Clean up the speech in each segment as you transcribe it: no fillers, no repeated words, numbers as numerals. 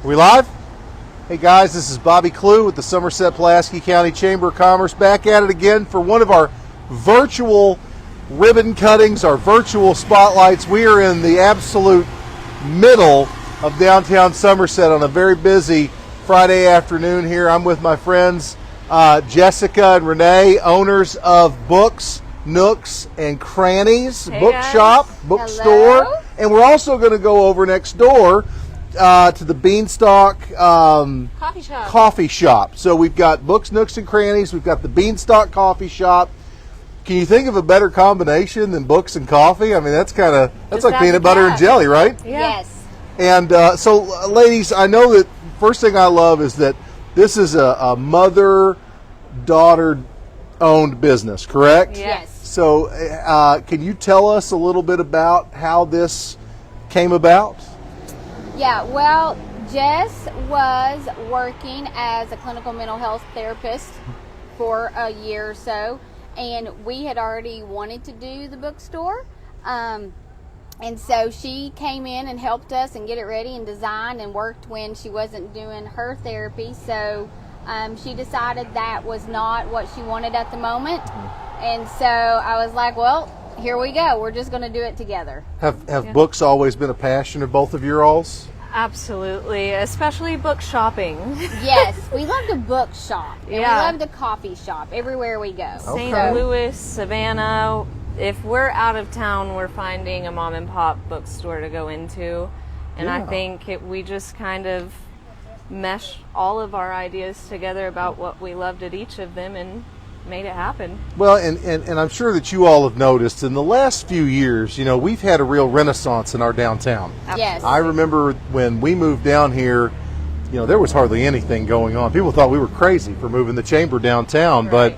Are we live? Hey guys, this is Bobby Clue with the Somerset-Pulaski County Chamber of Commerce, back at it again for one of our virtual ribbon cuttings, our virtual spotlights. We are in the absolute middle of downtown Somerset on a very busy Friday afternoon here. I'm with my friends Jessica and Renee, owners of Nooks Crannies, bookshop, bookstore. Hello. And we're also going to go over next door to the Beanstalk Coffee Shop. So we've got Books, Nooks, and Crannies. We've got the Beanstalk Coffee Shop. Can you think of a better combination than books and coffee? I mean, that's like peanut butter and jelly, right? Yeah. Yes. And so, ladies, I know that first thing I love is that this is a mother-daughter owned business, correct? Yes. So can you tell us a little bit about how this came about? Yeah, well, Jess was working as a clinical mental health therapist for a year or so, and we had already wanted to do the bookstore. And so she came in and helped us and get it ready and designed and worked when she wasn't doing her therapy. So she decided that was not what she wanted at the moment. And so I was like, well, here we go. We're just going to do it together. Have books always been a passion of both of your alls? Absolutely, especially book shopping. Yes, we love to book shop. And Yeah. we love to coffee shop everywhere we go. Okay. St. Louis, Savannah. If we're out of town, we're finding a mom and pop bookstore to go into. And I Yeah. think we just kind of meshed all of our ideas together about what we loved at each of them and made it happen. Well, and I'm sure that you all have noticed in the last few years, we've had a real renaissance in our downtown. Yes. I remember when we moved down here, there was hardly anything going on. People thought we were crazy for moving the chamber downtown, Right.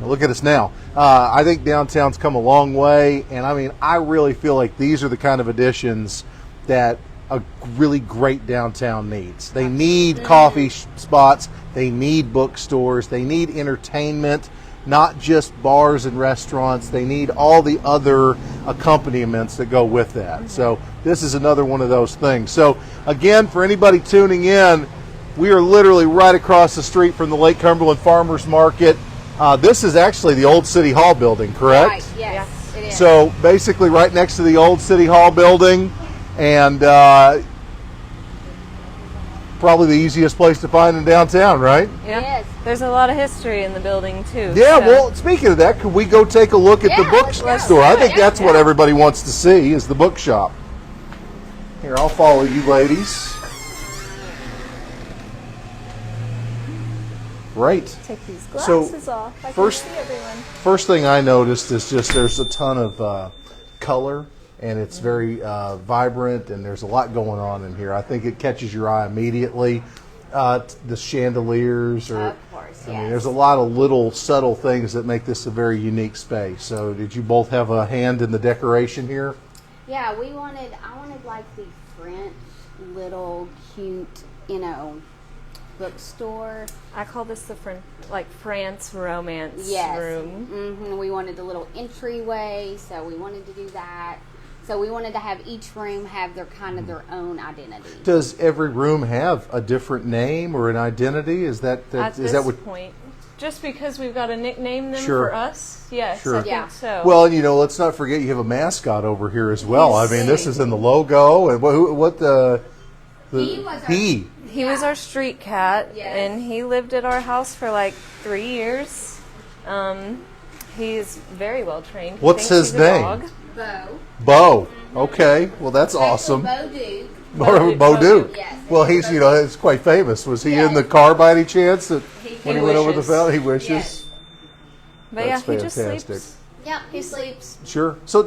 but look at us now. I think downtown's come a long way, and I really feel like these are the kind of additions that a really great downtown needs. They need coffee spots, they need bookstores, they need entertainment, not just bars and restaurants. They need all the other accompaniments that go with that. So this is another one of those things. So again, for anybody tuning in, we are literally right across the street from the Lake Cumberland Farmers Market. This is actually the old City Hall building, correct? Right, yes, it is. So basically right next to the old City Hall building, and probably the easiest place to find in downtown, right? Yeah. Yes. There's a lot of history in the building too. Yeah, so- well, speaking of that, could we go take a look at the Yeah, let's go. bookstore? I think Yeah, that's what everybody wants to see, is the bookshop. Here, I'll follow you ladies. Great. Take these So, glasses off. I first- can see everyone. First thing I noticed is just there's a ton of color, and it's very vibrant, and there's a lot going on in here. I think it catches your eye immediately. The chandeliers, or Of course, I mean, yes. there's a lot of little subtle things that make this a very unique space. So, did you both have a hand in the decoration here? Yeah, I wanted like the French little cute, bookstore. I call this the France romance Yes. room. We wanted the little entryway, so we wanted to do that. So we wanted to have each room have their own identity. Does every room have a different name or an identity? Is that At is this that what? point, just because we've got to nickname them Sure. for us, yes, Sure. I think Yeah. so. Well, and let's not forget you have a mascot over here as well. I mean, this Yes. is in the logo, and what the He was our- he. He was our street cat, Yes. and he lived at our house for like 3 years. He's very well trained. He What's thinks his he's a name? dog. Bo. Okay, well that's awesome. Bo Duke. Bo Duke. Yes. Well, he's it's quite famous. Was he in Yes. the car by any chance? That when he He went over the wishes. fountain, he wishes. Yes. But That's yeah, he just fantastic. sleeps. Yeah, he sleeps. Sure. So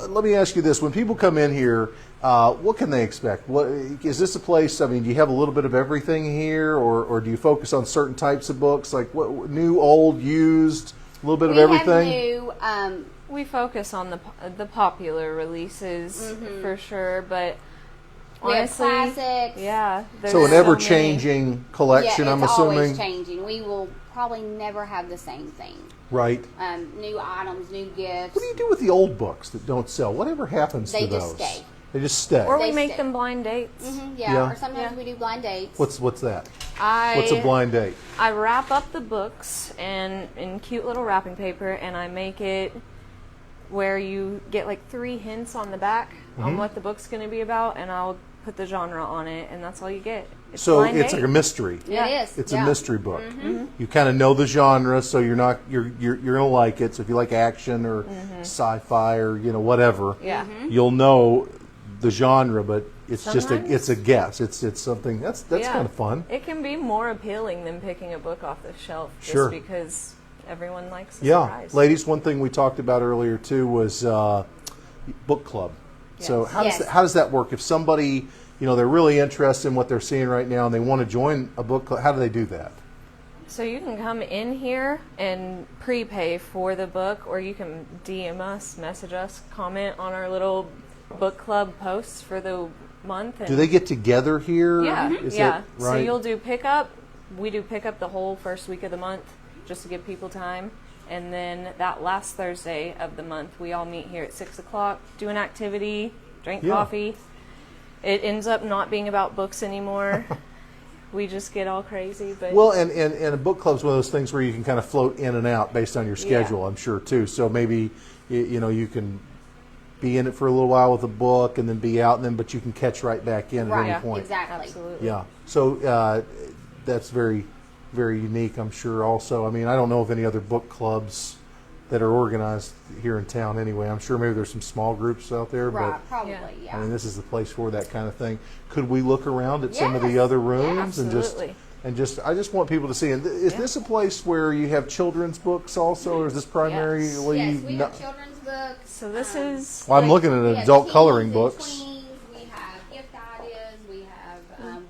let me ask you this: when people come in here, what can they expect? What is this a place? I mean, do you have a little bit of everything here, or do you focus on certain types of books, like what new, old, used, a little bit of everything? We have new, We focus on the popular releases for sure, but we have honestly, classics. yeah. there's So an many. ever-changing collection, Yeah, I'm it's assuming. always changing. We will probably never have the same thing. Right. New items, new gifts. What do you do with the old books that don't sell? Whatever happens They to those? just stay. They just stay. Or we They make stay. them blind dates. Yeah, Yeah. or sometimes we do blind dates. What's that? I What's a blind date? I wrap up the books and in cute little wrapping paper, and I make it where you get like 3 hints on the back on what the book's going to be about, and I'll put the genre on it, and that's all you get. It's So blind it's date. like a mystery. It is. It's yeah. a mystery book. You kind of know the genre, so you're gonna like it. So if you like action or sci-fi or whatever, Yeah. you'll know the genre. But it's Sometimes- it's a guess. It's something that's Yeah. kind of fun. It can be more appealing than picking a book off the shelf, just Sure. because everyone likes the Yeah, surprise. ladies. One thing we talked about earlier too was book club. So Yes. Yes. how does that work? If somebody they're really interested in what they're seeing right now and they want to join a book club, how do they do that? So you can come in here and prepay for the book, or you can DM us, message us, comment on our little book club posts for the month. And Do they get together here? Yeah, Is yeah. that right? So you'll do pickup. We do pickup the whole first week of the month, just to give people time. And then that last Thursday of the month, we all meet here at 6 o'clock, do an activity, drink Yeah. coffee. It ends up not being about books anymore. We just get all crazy. But Well, and a book club's one of those things where you can kind of float in and out based on your schedule, Yeah. I'm sure, too. So maybe, you can be in it for a little while with a book and then be out, but you can catch right back in at Right. any point. Exactly. absolutely. Yeah. So that's very, very unique, I'm sure, also. I mean, I don't know of any other book clubs that are organized here in town anyway. I'm sure maybe there's some small groups out there, Right. but Probably. Yeah. Yeah. I mean, this is the place for that kind of thing. Could we look around at some of the Yes. other rooms Absolutely. I just want people to see. And is this a place where you have children's books also, or is this primarily? Yes, we not- have children's books. So this is Well, I'm looking at We have adult teens coloring and books. tweens, we have gift ideas. We have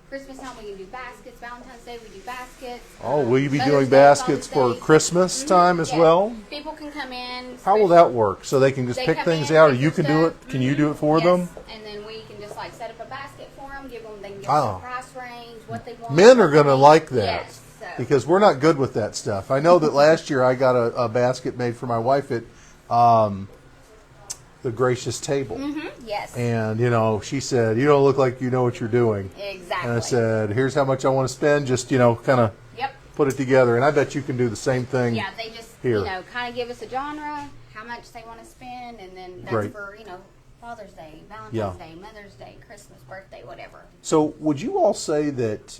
Christmas time. We can do baskets. Valentine's Day we do baskets. Oh, will you be Mother's doing Day, baskets for Father's Day. Christmas time as Yeah. well? People can come in. How will that work? So they can just They pick come things in, out, or pick you their can do it? stuff. Can you do it for Yes. them? And then we can just set up a basket for them. Give them. They can give Oh. them a price range, what they want. Men are what going to they need. like that Yes. So. because we're not good with that stuff. I know that last year I got a basket made for my wife at the Gracious Table. Yes. And, she said, "You don't look like you know what you're doing." Exactly. And I said, "Here's how much I want to spend, just, kind of Yep. put it together." And I bet you can do the same thing. Yeah, they just Here. kind of give us a genre, how much they want to spend, and then that's Great. for Father's Day, Valentine's Yeah. Day, Mother's Day, Christmas, birthday, whatever. So would you all say that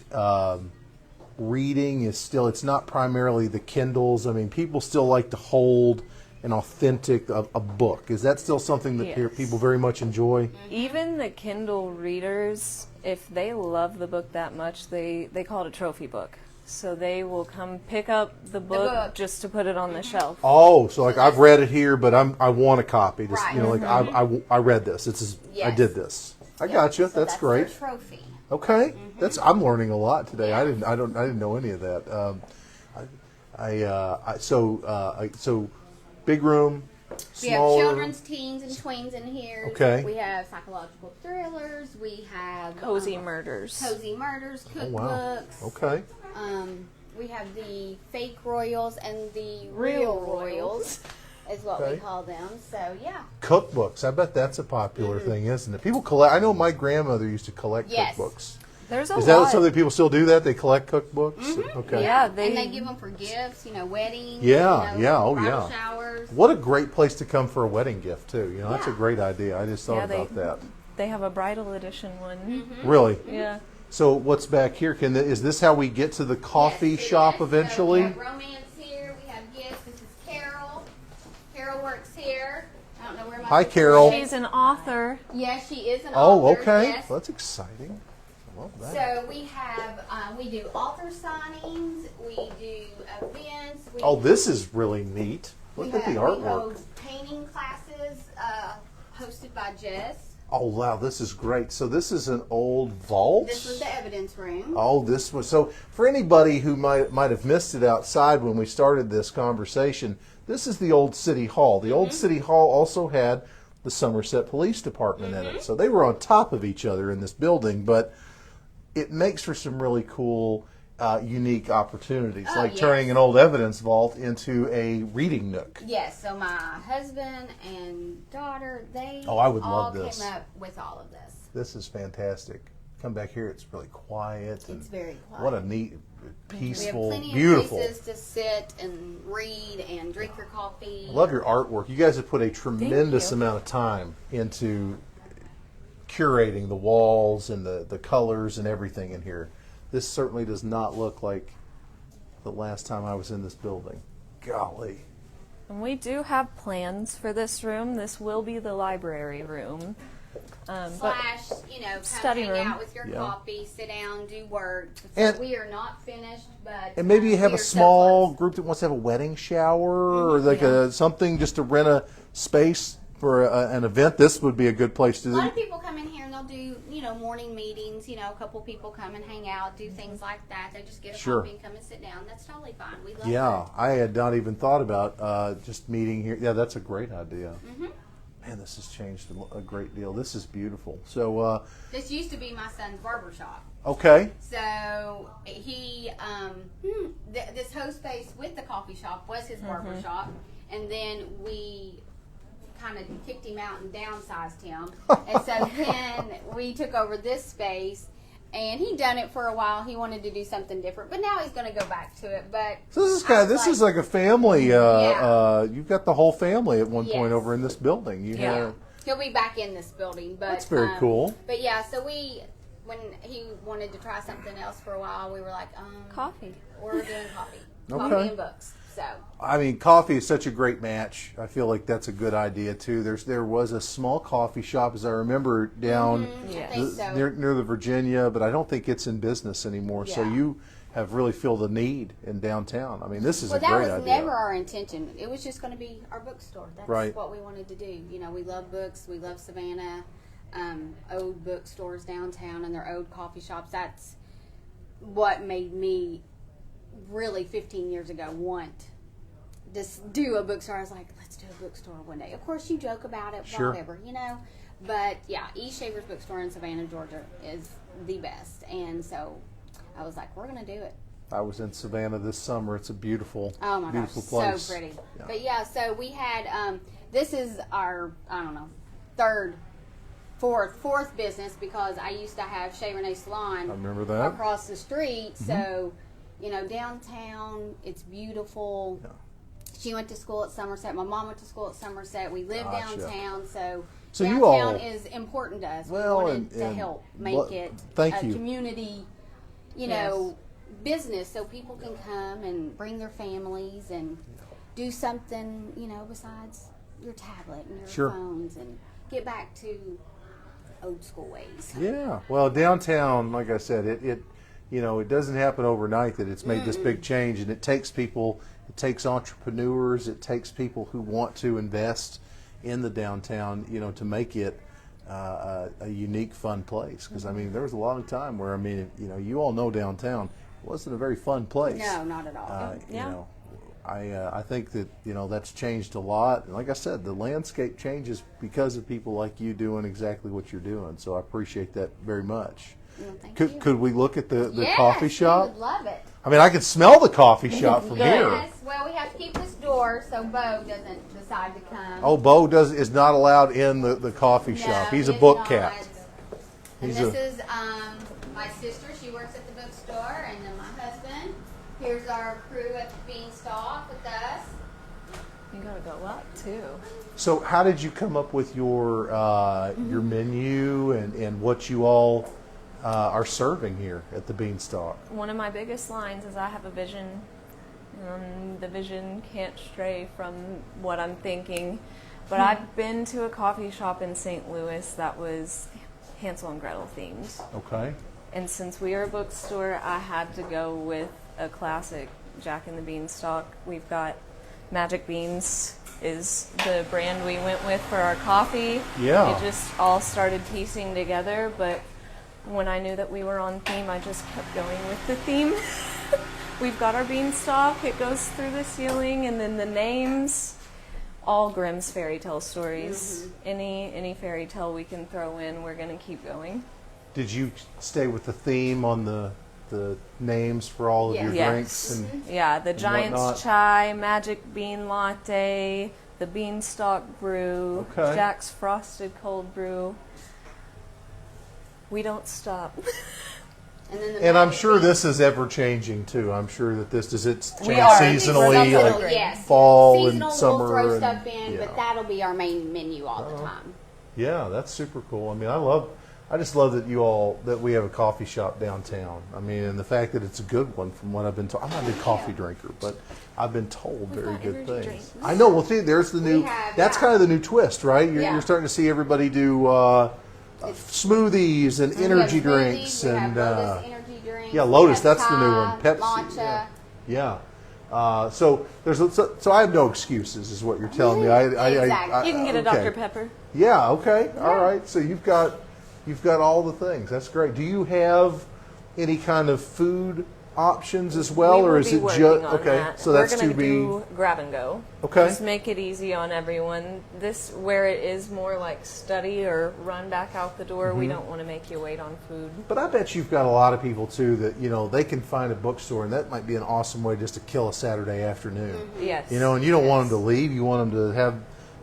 reading is still, it's not primarily the Kindles? I mean, people still like to hold an authentic, a book. Is that still something that Yes. people very much enjoy? even the Kindle readers, if they love the book that much, they call it a trophy book. So they will come pick up the book, book. just to put it on the shelf. Oh, so I've read it here, but I want a copy. Just, Right. I read this. I Yes. did this. I Yep, gotcha. so That's great. Their trophy. Okay, I'm learning a lot today. Yeah. I didn't know any of that. So big room, We have smaller. children's, teens, and tweens in here. Okay. We have psychological thrillers. We have Cozy murders. cozy murders, Oh cookbooks. wow. Okay. We have the fake royals and the Real real royals, is what Okay. we call them. So yeah. Cookbooks. I bet that's a popular thing, isn't it? People collect. I know my grandmother used to collect Yes. cookbooks. There's a Is that lot. something people still do? That they collect cookbooks? Okay. Yeah, and they give them for gifts, weddings. Yeah, yeah, oh, bridal yeah. showers. What a great place to come for a wedding gift too. That's a Yeah. great idea. I just thought Yeah, they- about that. They have a bridal edition one. Really. Yeah. So what's back here? Is this how we get to the coffee Yes, it shop is. eventually? So we have romance here. We have gifts. This is Carol. Carol works here. I don't know where my Hi, sister Carol. is. She's an author. Yes, she is an Oh, author. okay. Yes. Well, that's exciting. I love that. So we have we do author signings. We do events. We Oh, this is really neat. Look at the We artwork. hold painting classes hosted by Jess. Oh, wow, this is great. So this is an old vault? This was the evidence room. Oh, this was so. For anybody who might have missed it outside when we started this conversation, this is the old city hall. The old city hall also had the Somerset Police Department in it, so they were on top of each other in this building. But it makes for some really cool unique opportunities, Oh, like yes. turning an old evidence vault into a reading nook. Yes, so my husband and daughter, they Oh, I would all love this. came up with all of this. This is fantastic. Come back here, it's really quiet. And It's very quiet. what a neat, We have peaceful, plenty beautiful. of places to sit and read and drink your coffee. I love your artwork. You guys have put a tremendous you. amount of time into curating the walls and the colors and everything in here. This certainly does not look like the last time I was in this building. Golly. And we do have plans for this room. This will be the library room. Slash, come study hang room. out with your Yeah. coffee, sit down, do work. And- We are not finished, but And maybe you have we a are so small close. group that wants to have a wedding shower or like Yeah. something just to rent a space for an event. This would be a good place to A do. lot of people come in here and they'll do, morning meetings. A couple people come and hang out, do things like that. They just get a Sure. coffee and come and sit down. That's totally fine. We love Yeah, that. I had not even thought about just meeting here. Yeah, that's a great idea. Mm-hmm. Man, this has changed a great deal. This is beautiful. So, This used to be my son's barber shop. okay. So he, this whole space with the coffee shop was his barber shop, and then we kind of kicked him out and downsized him, and so then we took over this space. And he'd done it for a while. He wanted to do something different, but now he's going to go back to it. But So this is like a family. Yeah. You've got the whole family at one point Yes. over in this building. Yeah. he'll be back in this building. But That's very cool. But yeah, so when he wanted to try something else for a while, we were like, Coffee. we're doing coffee, Okay. coffee and books. So I mean, coffee is such a great match. I feel like that's a good idea too. There was a small coffee shop, as I remember, down I think so. near the Virginia, but I don't think it's in business anymore. So Yeah. you have really filled the need in downtown. I mean, this is Well, a that great was idea. never our intention. It was just going to be our bookstore. That's Right. what we wanted to do. We love books. We love Savannah, old bookstores downtown and their old coffee shops. That's what made me really 15 years ago want to do a bookstore. I was like, let's do a bookstore one day. Of course, you joke about it, Sure. whatever, But yeah, East Shavers Bookstore in Savannah, Georgia is the best. And so I was like, we're going to do it. I was in Savannah this summer. It's a beautiful, Oh my gosh, beautiful place. so pretty. Yeah. But yeah, so we had, this is our, I don't know, fourth business, because I used to have Shea Renee Salon I remember that. across the street. So, downtown, it's beautiful. Yeah. She went to school at Somerset. My mom went to school at Somerset. We live Gotcha. downtown, so So you downtown all- is important to us. Well, we wanted to and help make what- it thank a you. community, Yes. business, so people can come and bring their families and do something, besides your tablet and your Sure. phones, and get back to old school ways. Yeah. Well, downtown, like I said, it doesn't happen overnight that it's made this big change, and it takes people, it takes entrepreneurs, it takes people who want to invest in the downtown, to make it a unique, fun place. Because I mean, there was a long time where you all know downtown wasn't a very fun place. No, not at all. Yeah. I think that that's changed a lot, and like I said, the landscape changes because of people like you doing exactly what you're doing. So I appreciate that very much. Well, thank Could, you. could we look at the Yes, coffee we shop? would love it. I mean, I can smell the coffee shop from here. Yes. Well, we have to keep this door so Bo doesn't decide to come. Oh, Bo is not allowed in the coffee No, shop. He's a it's book not. cat. And He's this is my sister. She works at the bookstore, and then my husband. Here's our crew at the Beanstalk with us. You gotta go up too. So, how did you come up with your menu and what you all are serving here at the Beanstalk? One of my biggest lines is I have a vision. The vision can't stray from what I'm thinking. But I've been to a coffee shop in St. Louis that was Hansel and Gretel themed. Okay. And since we are a bookstore, I had to go with a classic Jack and the Beanstalk. We've got Magic Beans is the brand we went with for our coffee. Yeah. It just all started piecing together, but when I knew that we were on theme, I just kept going with the theme. We've got our beanstalk, it goes through the ceiling, and then the names, all Grimm's fairy tale stories. Any fairy tale we can throw in, we're going to keep going. Did you stay with the theme on the names for all of your Yes. drinks and Yeah, the Giant's whatnot. Chai, Magic Bean Latte, the Beanstalk Brew, Okay. Jack's Frosted Cold Brew. We don't stop. And then the And I'm magic sure bean. this is ever changing too. I'm sure that does it We change are. seasonally, We're like seasonal, yes. fall Seasonal, and summer we'll throw and stuff in, yeah. but that'll be our main menu all the time. Yeah, that's super cool. I mean, I just love that we have a coffee shop downtown. I mean, and the fact that it's a good one from what I've been told. I'm not a big coffee drinker, but I've been told very got good energy things. drinks. I know. Well, see, there's the new. have, That's yeah. kind of the new twist, right? You're, Yeah. you're starting to see everybody do smoothies and We have energy smoothies, drinks we have and Lotus energy drinks. yeah, we Lotus. have That's the new Thai, one. Pepsi. Matcha. Yeah. So I have no excuses, is what you're telling me. Exactly. You can get a okay. Dr. Pepper. Yeah. Okay. All right. So you've got all the things. That's great. Do you have any kind of food options as well, we will or is be it working just on okay? that. So We're that's gonna to be do grab and go. Okay. Just make it easy on everyone. This where it is more like study or run back out the door. Mm-hmm. We don't want to make you wait on food. But I bet you've got a lot of people too that they can find a bookstore, and that might be an awesome way just to kill a Saturday afternoon. Yes. And you don't want them to leave. You want them to have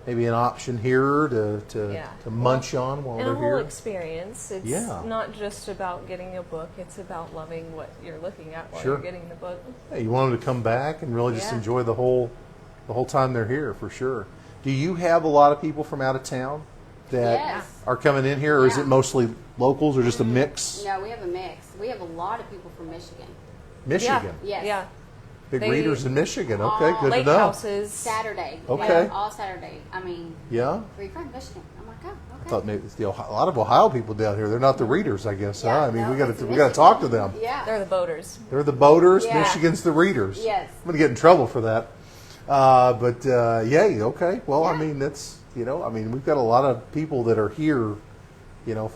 maybe an option here to Yeah. munch on while And they're a whole here. experience. It's Yeah. not just about getting a book. It's about loving what you're looking at while Sure. you're getting the book. Hey, you want them to come back and really just Yeah. enjoy the whole time they're here for sure. Do you have a lot of people from out of town that Yes. are coming in here, or is Yeah. it mostly locals, or just a mix? No, we have a mix. We have a lot of people from Michigan. Michigan, Yeah. Yes. Yeah. big They- readers in Michigan. Okay, all good to Lake know. houses. Saturday. Okay. Yeah, all Saturday. I mean, Yeah, where you from? Michigan. I'm like, oh, okay. I thought maybe it's a lot of Ohio people down here. They're not the readers, I guess. Yeah, huh? I mean, no, we got it's to Michigan. talk to them. Yeah. They're the boaters. They're the boaters. Yeah. Michigan's the readers. Yes. I'm gonna get in trouble for that. But yay, okay. Well, I Yeah. mean, that's I mean, we've got a lot of people that are here,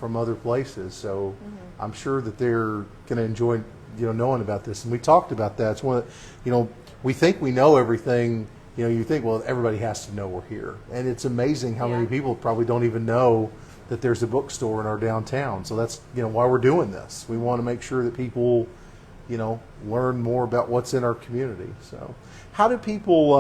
from other places. So I'm sure that they're gonna enjoy, knowing about this. And we talked about that. It's one of, we think we know everything. You think, well, everybody has to know we're here, and it's amazing how many Yeah. people probably don't even know that there's a bookstore in our downtown. So that's why we're doing this. We want to make sure that people learn more about what's in our community. So how do people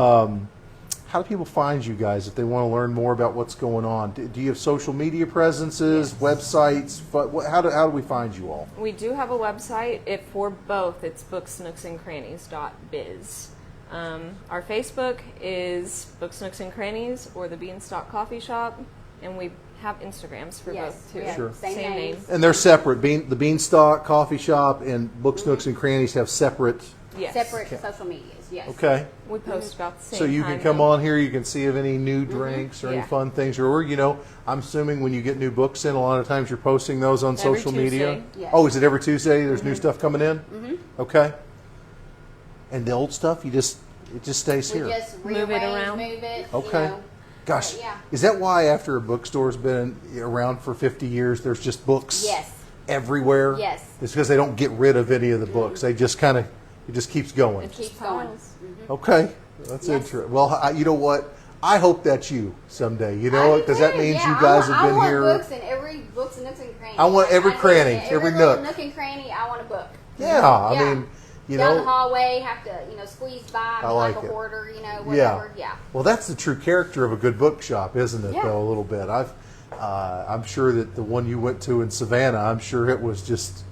find you guys if they want to learn more about what's going on? Do you have social media presences, websites? How do we find you all? We do have a website. For both, it's booksnooksandcrannies.biz. Our Facebook is Books, Nooks, and Crannies or the Beanstalk Coffee Shop, and we have Instagrams for Yes. both too. Yeah. Sure. Same Same names. name. And they're separate. The Beanstalk Coffee Shop and Books, Nooks, and Crannies have separate. Yes. Separate social medias. Yes. Okay. We post about the same So you can time, come though. on here, you can see of any new drinks or any Yeah. fun things, or I'm assuming when you get new books in, a lot of times you're posting those on Every social media. Tuesday. Yes. Oh, is it every Tuesday? There's new stuff coming in. Okay. And the old stuff, it just stays We here. just Move it rearrange, around. move it. Okay. Gosh, Yeah. is that why after a bookstore's been around for 50 years, there's just books Yes. everywhere? Yes. It's because they don't get rid of any of the books. They just it just keeps going. It Keeps just going. piles. Okay, that's Yes. interesting. Well, you know what? I hope that's you someday. You know what? Because that means you guys have been I want here. books in every books and nooks and cranny. I want every cranny, every every little nook. nook and cranny. I want a book. Yeah, I mean, down the hallway, have to squeeze by, I be like like a it. hoarder, whatever. Yeah. Well, that's the true character of a good bookshop, isn't it? Yeah. Though a little bit. I'm sure that the one you went to in Savannah, I'm sure it was just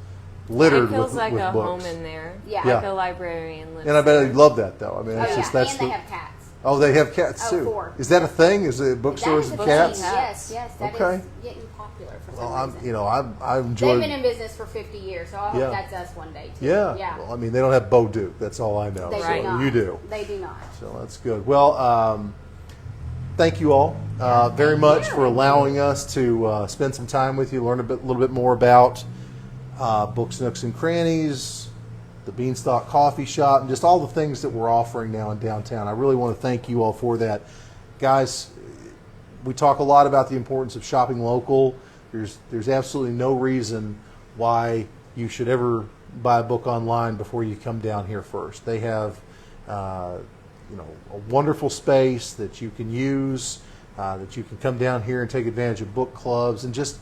littered It feels with like a books. home in there. Yeah. Yeah. Like a librarian lives And I bet there. they love that, though. I mean, Oh, it's yeah. just that's and the. they have cats. Oh, they have cats Oh, too. 4. Is that a thing? Is it bookstores That and is a cats? thing. Yes, yes. That is Okay. getting popular for Well, some reason. I They've enjoy. been in business for 50 years, so I hope Yeah. that's us one day too. Yeah. Yeah. Well, I mean, they don't have Bo Duke. That's all I know. They So do not. you do. They do not. So that's good. Well, thank you all very much for allowing us to spend some time with you, learn a little bit more about Books, Nooks, and Crannies, the Beanstalk Coffee Shop, and just all the things that we're offering now in downtown. I really want to thank you all for that. Guys, we talk a lot about the importance of shopping local. There's absolutely no reason why you should ever buy a book online before you come down here first. They have a wonderful space that you can use, that you can come down here and take advantage of book clubs. And just,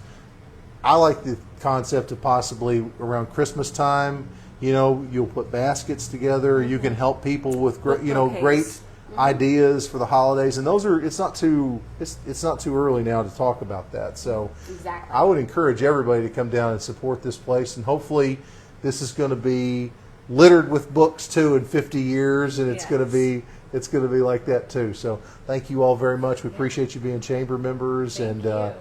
I like the concept of possibly around Christmas time, you'll put baskets together. You can help people with great Bouquets. ideas for the holidays, and those are it's not too early now to talk about that. So Exactly. I would encourage everybody to come down and support this place, and hopefully this is going to be littered with books too in 50 years, and it's Yes. going to be like that too. So thank you all very much. We appreciate you being chamber members. Thank and you.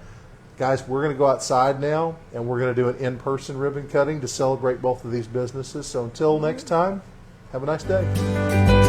guys, we're going to go outside now, and we're going to do an in-person ribbon cutting to celebrate both of these businesses. So until next time, have a nice day.